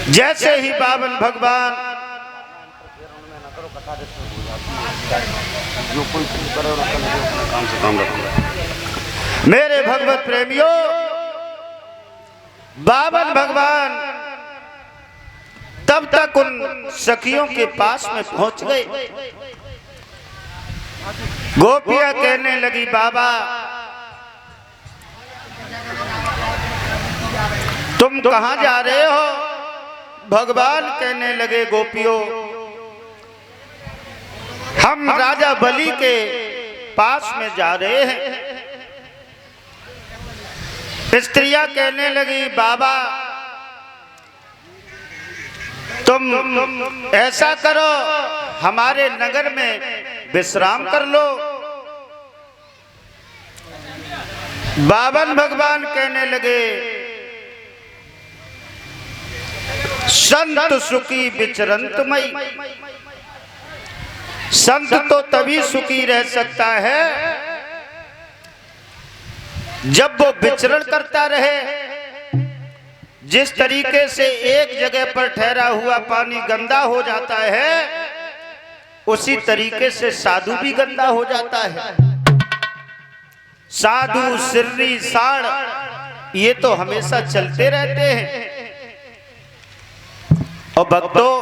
जैसे ही बावन भगवान जो कोई करे और अपने काम से काम रखूंगा। मेरे भगवत प्रेमियों, बावन भगवान तब तक उन सखियों के पास में पहुंच गए। गोपियां कहने लगी, बाबा तुम कहां जा रहे हो? भगवान कहने लगे, गोपियों हम राजा बलि के पास में जा रहे हैं। स्त्रियां कहने लगी, बाबा तुम ऐसा करो, हमारे नगर में विश्राम कर लो। बावन भगवान कहने लगे, संत सुखी विचरंत मई। संत तो तभी सुखी रह सकता है जब वो विचरण करता रहे। जिस तरीके से एक जगह पर ठहरा हुआ पानी गंदा हो जाता है, उसी तरीके से साधु भी गंदा हो जाता है। साधु सिर्री साड़ ये तो हमेशा चलते रहते हैं। और भक्तों,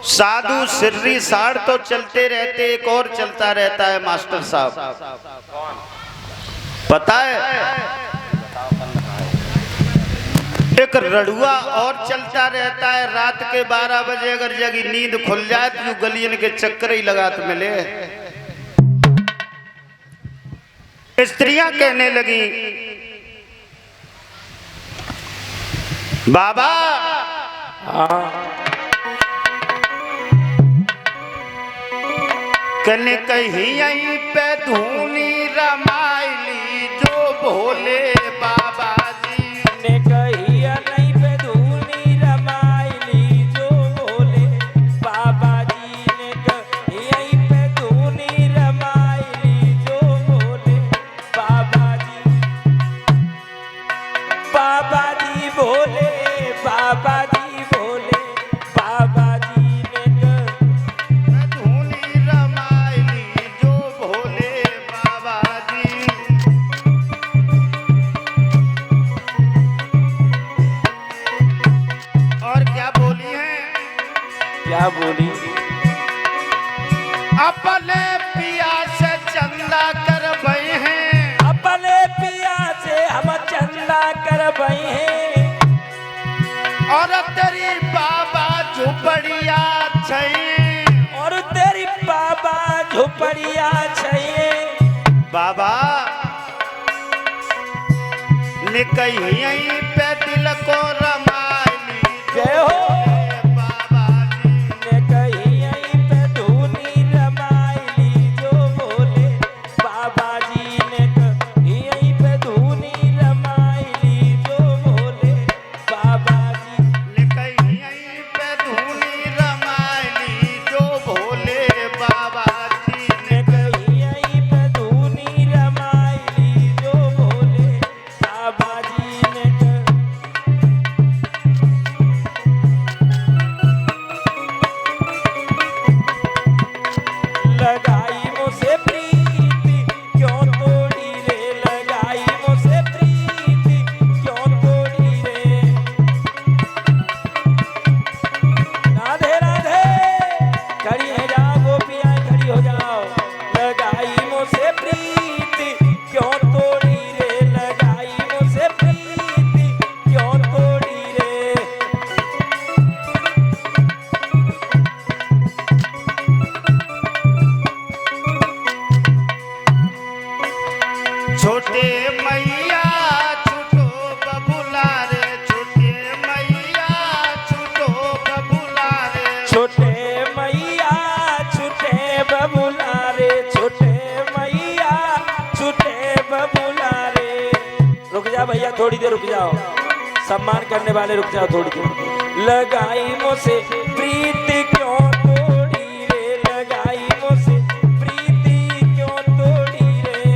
साधु सिर्री साड़ तो चलते रहते, एक और चलता रहता है मास्टर साहब, पता है? एक रड़ुआ और चलता रहता है। रात के 12 बजे अगर जगी नींद खुल जाए तो गलियन के चक्कर ही लगात मिले। स्त्रियां कहने लगी, बाबा कने कहीं यहीं पे धूनी रमाइली जो भोले बाबा जी ने कहीं नहीं पे धूनी रमाइली जो भोले बाबा जी ने कहीं यहीं पे धूनी रमाइली जो भोले बाबा जी। बाबा जी भोले, बाबा जी भोले, बाबा जी ने धूनी रमाइली जो भोले बाबा जी। और क्या बोली है? क्या बोली? अपने पिया से चंदा कर भई हैं, अपने पिया से हम चंदा कर भई हैं। और तेरी बाबा झुपड़िया छैं, और तेरी बाबा झोपड़िया छैये। बाबा निकहीं पे दिल को रमाइली जय हो। बाबा जी। ने कहीं यहीं पे धूनी रमाइली जो भोले बाबा जी ने कहीं यहीं पे धूनी रमाइली जो भोले बाबा जी। निकहीं पे धूनी रमाइली जो भोले बाबा जी ने ने। कहीं यहीं पे धूनी रमाइली जो भोले बाबा जी ने लगाई मुझसे प्रीति क्यों तोड़ी रे, लगाई मुझसे प्रीति क्यों तोड़ी रे। राधे राधे, खड़ी है जाओ गोपियाँ, खड़ी हो जाओ। लगाई मुझसे प्रीति क्यों तोड़ी रे, लगाई मुझसे प्रीति क्यों तोड़ी रे। छोटे मैया छूटो बबुला रे, छोटे मैया छूटो बबुला रे। छोटे मैया छूटे बबुला रे, छोटे मैया छूटे बबुला रे। रुक जा भैया, थोड़ी देर रुक जाओ, सम्मान करने वाले रुक जाओ थोड़ी देर। लगाई मुझसे प्रीति क्यों तोड़ी रे, लगाई मुझसे प्रीति क्यों तोड़ी रे।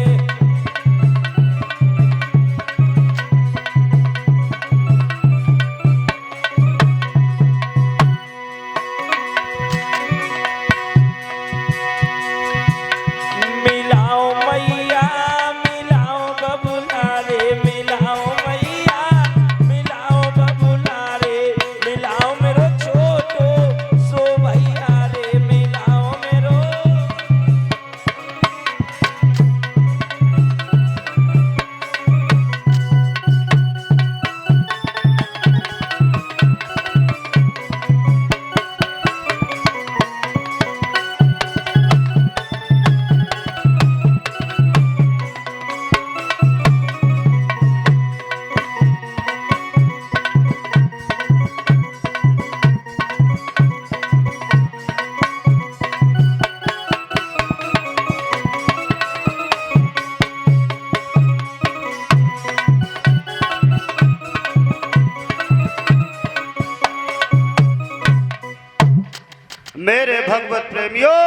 मेरे भगवत प्रेमियों,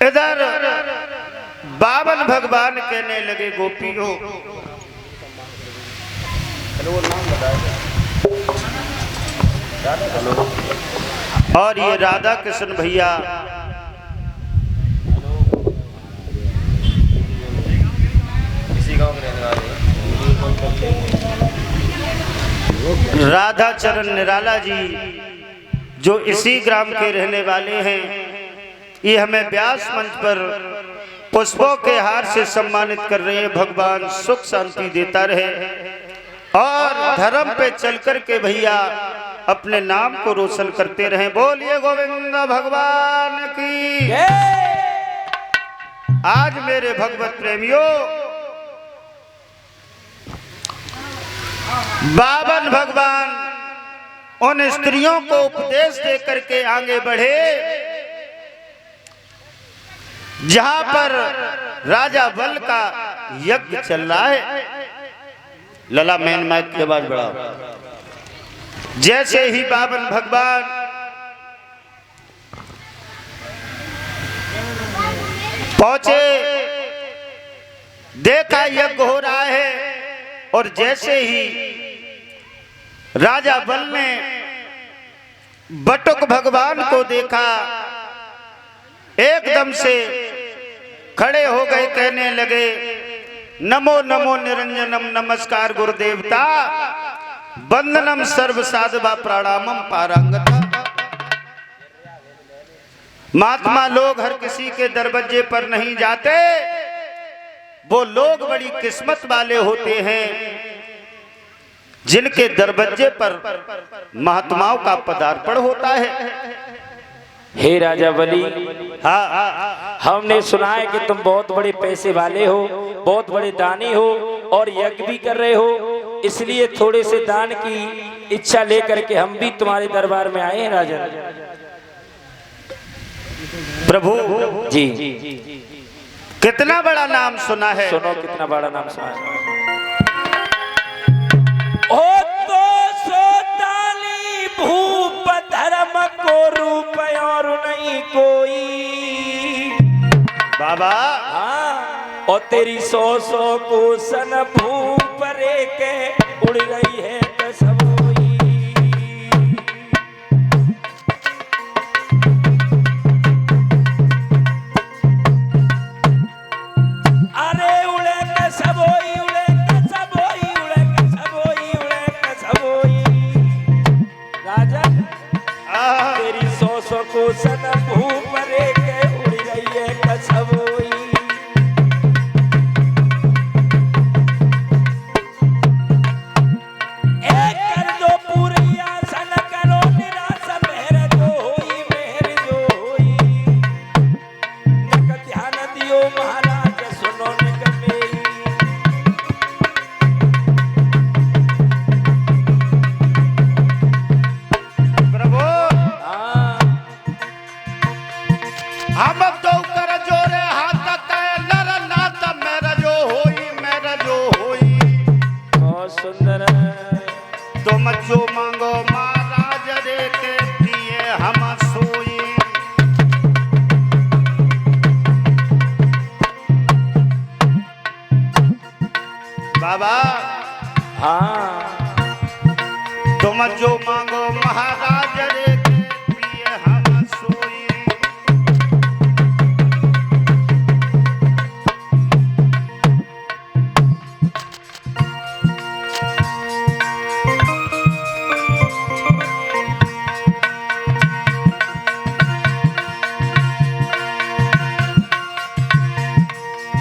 इधर बावन भगवान कहने लगे गोपियों, और ये राधा कृष्ण भैया इसी गांव के रहने वाले राधा चरण निराला जी जो इसी ग्राम के रहने वाले हैं, ये हमें व्यास मंच पर पुष्पों के हार से सम्मानित कर रहे हैं। भगवान सुख शांति देता रहे और धर्म पे चल कर के भैया अपने नाम को रोशन करते रहे। बोलिए गोविंद भगवान की। आज मेरे भगवत प्रेमियों, बावन भगवान उन स्त्रियों को उपदेश दे करके आगे बढ़े जहां पर राजा बल का यज्ञ चल रहा है। लला मैन माइक की आवाज बढ़ाओ। जैसे ही बावन भगवान पहुंचे, देखा यज्ञ हो रहा है, और जैसे ही राजा बल ने बटुक भगवान को देखा, एकदम से खड़े हो गए, कहने लगे नमो नमो निरंजनम, नमस्कार गुरुदेवता, वंदनम सर्व साधवा प्रणामम पारंगता। महात्मा लोग हर किसी के दरवाजे पर नहीं जाते, वो लोग बड़ी किस्मत वाले होते हैं जिनके दरवाजे पर महात्माओं का पदार्पण होता है। हे राजा बलि, हाँ, हमने सुना है कि तुम बहुत बड़े पैसे वाले हो, बहुत बड़े दानी हो और यज्ञ भी कर रहे हो, इसलिए थोड़े से दान की इच्छा लेकर के हम भी तुम्हारे दरबार में आए हैं राजन। प्रभु जी, कितना बड़ा नाम सुना है। सुनो कितना बड़ा नाम सुना है। ओ तो सोताली भूप धर्म को रूप और नहीं कोई बाबा। हाँ, और तेरी सौ को सन भूप रे के उड़ रही है कसबोई। अरे उड़े कसबोई, उड़े कसबोई, उड़े कसबोई, उड़े कसबोई। राजा तेरी सौ को सन भूप रे के उड़ रही है कसबोई। एक कर दो पूरी आसन, करो निराश मेहर जो होई, मेहर जो होई। नक ध्यान दियो महाराज, सुनो निक मेरी। प्रभु हाँ, हम तो कर जोरे हाथ तय नर नाथ, मेरा जो होई, मेरा जो होई। बहुत सुंदर है। तुम जो मांगो महाराज रे के दिए हम सोई। बाबा हाँ, तुम जो मांगो महाराज रे के दिए हम सोई।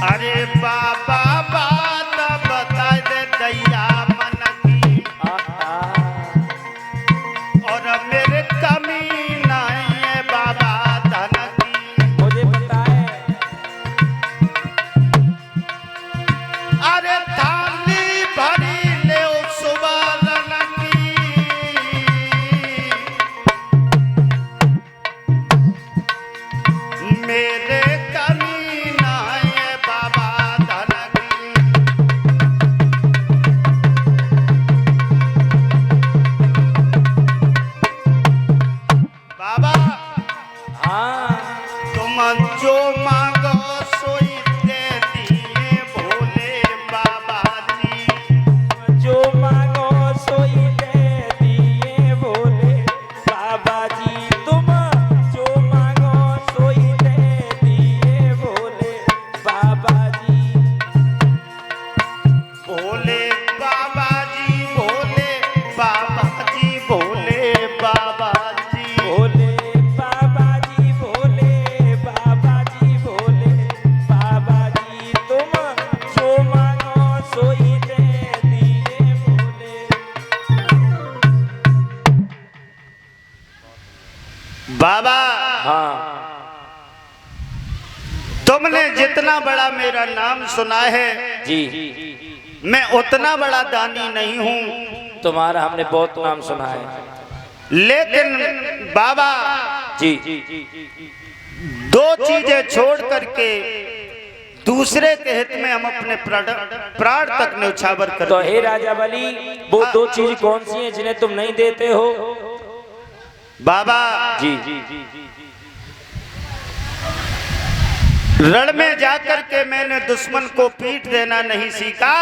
अरे बाबा बात बता दे दैया मन की, और मेरे कम बाबा हाँ तुमने जितना बड़ा मेरा नाम सुना है जी, मैं उतना बड़ा दानी नहीं हूँ, तुम्हारा हमने बहुत नाम सुना है। लेकिन बाबा जी दो चीजें छोड़ करके दूसरे के हित में हम अपने प्राण तक न्यौछावर कर तो हे राजा बलि, वो दो चीज कौन सी हैं जिन्हें तुम नहीं देते हो? बाबा जी रण में जाकर के मैंने दुश्मन को पीठ देना नहीं सीखा,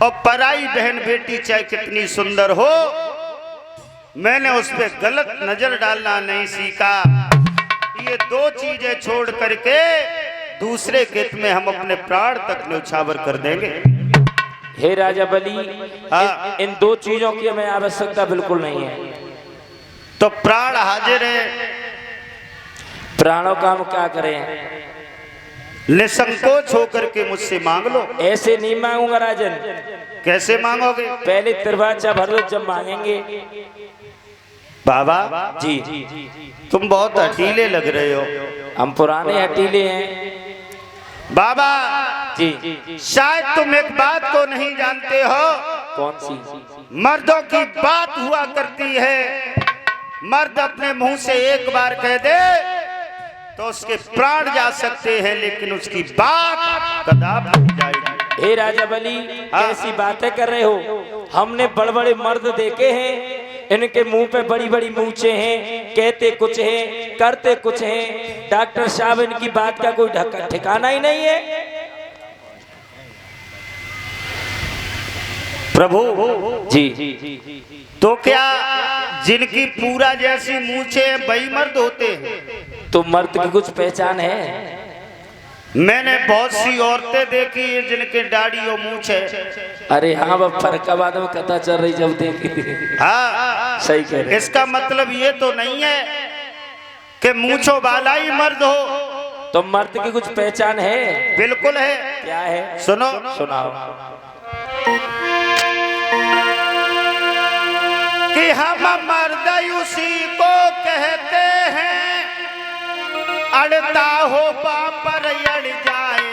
और पराई बहन बेटी चाहे कितनी सुंदर हो, मैंने उस पे गलत नजर डालना नहीं सीखा। ये दो चीजें छोड़ करके दूसरे के हित में हम अपने प्राण तक न्यौछावर कर देंगे। हे राजा बलि, हाँ। इन दो चीजों की हमें आवश्यकता बिल्कुल नहीं है। तो प्राण हाजिर है, प्राणों का हम क्या करें? निसंकोच होकर के मुझसे मांग लो। ऐसे नहीं मांगूंगा राजन। कैसे मांगोगे? पहले तिरवाचा भर दो, जब मांगेंगे। बाबा जी तुम बहुत हटीले लग रहे हो। हम पुराने हटीले हैं। बाबा जी शायद तुम एक बात को नहीं जानते हो, कौन सी? मर्दों की बात हुआ करती है, मर्द अपने मुंह से एक बार कह दे तो उसके प्राण जा सकते हैं, लेकिन उसकी बात कदापि नहीं जाएगी। हे राजा बलि, कैसी बातें कर रहे हो? हमने बड़े बड़े मर्द देखे हैं, इनके मुंह पे बड़ी बड़ी मूंछें हैं, कहते कुछ हैं करते कुछ हैं। डॉक्टर साहब इनकी बात का कोई ठिकाना ही नहीं है। प्रभु जी तो क्या जिनकी पूरा जैसी मूछे वही मर्द होते हैं? तो मर्द की कुछ पहचान है? मैंने बहुत सी औरतें देखी है जिनके दाढ़ी और मूछ है। अरे हाँ, वह फर्क का बाद में कथा चल रही जब देखी। हाँ सही कह रहे। इसका मतलब ये तो नहीं है कि मूछों वाला ही मर्द हो। तो मर्द की कुछ पहचान है? बिल्कुल है। क्या है? सुनो। सुनाओ। कि हम मर्द उसी को कहते हैं, अड़ता हो पापर अड़ जाए,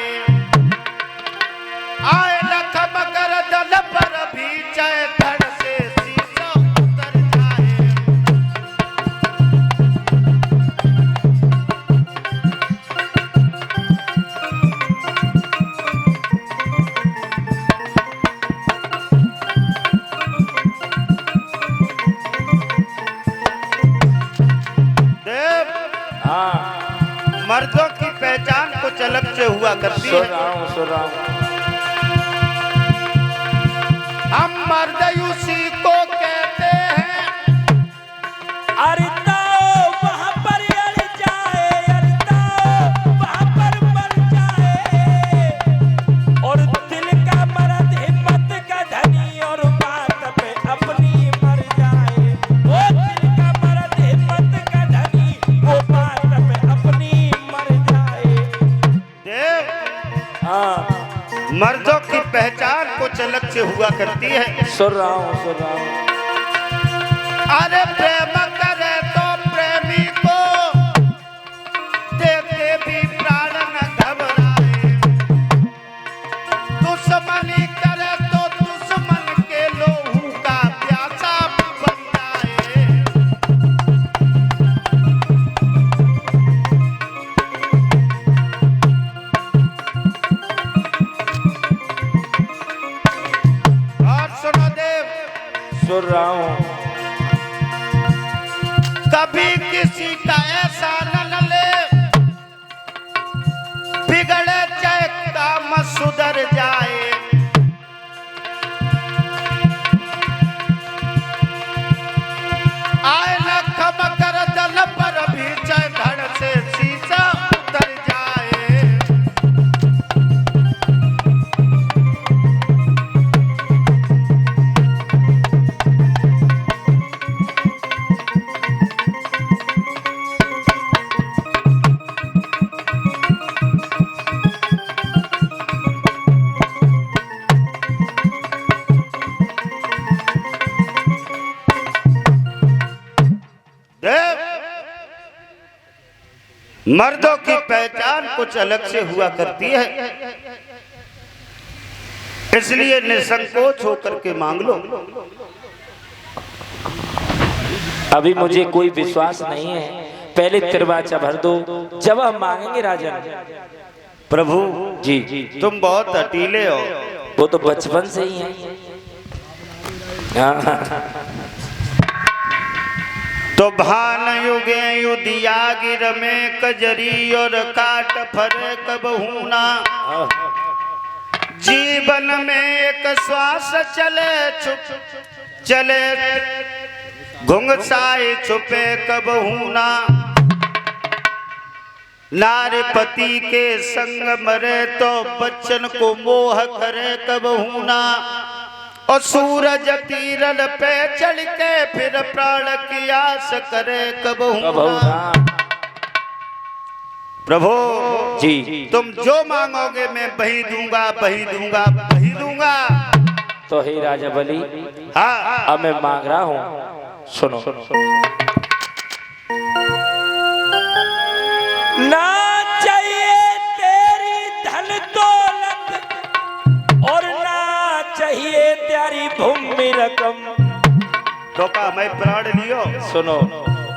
आए लखम गर्दन पर भी चाहे धड़ से शीशा उतर जाए। देव हाँ मर्दों की पहचान कुछ अलग से हुआ करती सुन है। रहा हूँ, सुन रहा हूँ। हम मर्द उसी को कहते हैं, अरे तो वहाँ पर अड़ जाए, अरे तो वहाँ पर मर जाए, और दिल का मर्द हिम्मत का धनी, और बात पे अपनी मर जाए। वो दिल का मर्द हिम्मत का धनी, वो बात पे अपनी मर जाए। देव हाँ मर्दों की पहचान कुछ अलग से हुआ करती है। सुन रहा हूँ, सुन रहा हूँ। अरे प्रेम करे तो प्रेमी को देते भी प्राण न घबराए, दुश्मनी करे तो दुश्मन के लोहू का प्यासा बन जाए। और सुनो देव, सुन रहा हूँ। कभी किसी का ऐसा न ले, बिगड़े चाहे काम सुधर जाए, आए न खम कर दल पर भी चाहे धड़ से शीशा उतर जाए। मर्दों की पहचान कुछ अलग से हुआ करती है, इसलिए निसंकोच होकर के मांग लो। अभी मुझे कोई विश्वास नहीं है, पहले तिरवाचा भर दो, जब हम मांगेंगे राजन। प्रभु जी तुम बहुत हटीले हो। वो तो बचपन से ही है। हाँ। तो भान युगे युदिया गिर में कजरी और काट फरे कबहूना, जीवन में एक श्वास चले छुप चले घुंघसाए छुपे कबहूना, नारीपति के संग मरे तो बच्चन को मोह करे कबहूना, और सूरज तीरन पे चढ़ के फिर प्राण की आस करे कबहूना। प्रभु जी तुम जो मांगोगे मैं वही दूंगा, वही दूंगा, वही दूंगा। तो हे राजा बलि, हाँ अब मैं मांग रहा हूँ, सुनो। ना चाहिए तेरी धन दौलत और ना चाहिए तेरी भूमि रकम, तो का मैं प्राण लियो। सुनो,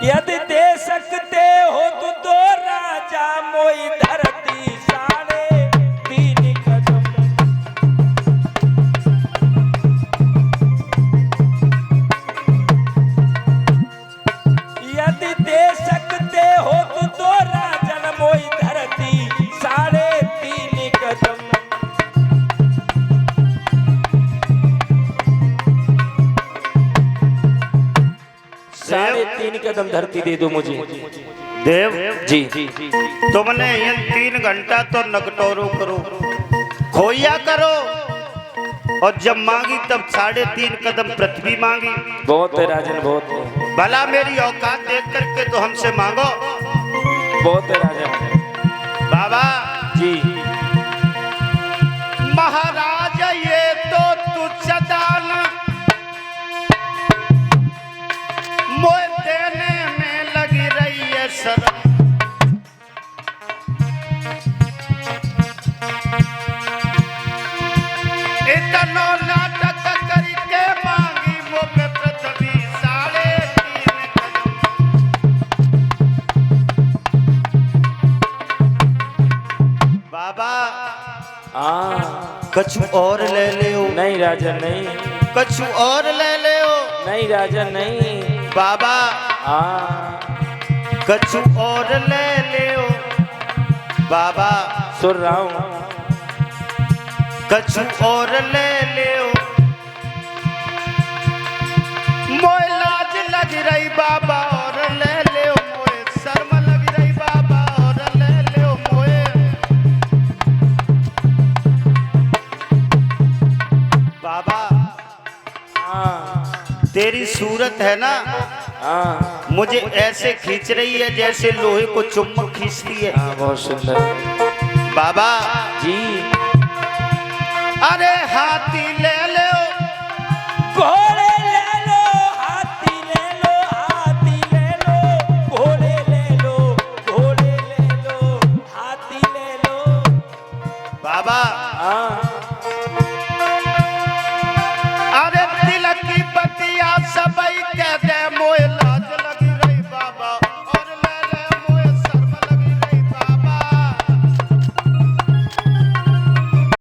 यदि दे सकते हो तो राजा मोई धरती 3.5 कदम। यदि दे सकते हो तो राजन मोई धरती 3.5 कदम। 3.5 कदम धरती दे दो मुझे। देव जी तुमने इन 3 घंटा तो नगटोरो करो, खोया करो, और जब मांगी तब 3.5 कदम पृथ्वी मांगी। बहुत है राजन, बहुत है। भला मेरी औकात देख करके तो हमसे मांगो। बहुत है राजन। बाबा जी महाराज ये तो तुच्छ दान मोह देने में लगी रही है शर्म, इतना नाटक करके मांगी वो पे पृथ्वी 3.5 कदम। बाबा कछु और ले ले हो। नहीं राजन नहीं, कछु और ले ले हो। नहीं राजन नहीं। बाबा कछु और ले ले हो। बाबा सुन रहा हूँ। कछु और ले ले हो। मोए लाज लग रही बाबा और ले ले हो। मोए शर्म लग रही बाबा और ले ले हो। मोए बाबा तेरी सूरत है ना, मुझे ऐसे खींच रही है जैसे लोहे को चुम्बक खींचती है। बहुत सुंदर बाबा जी। अरे हाथ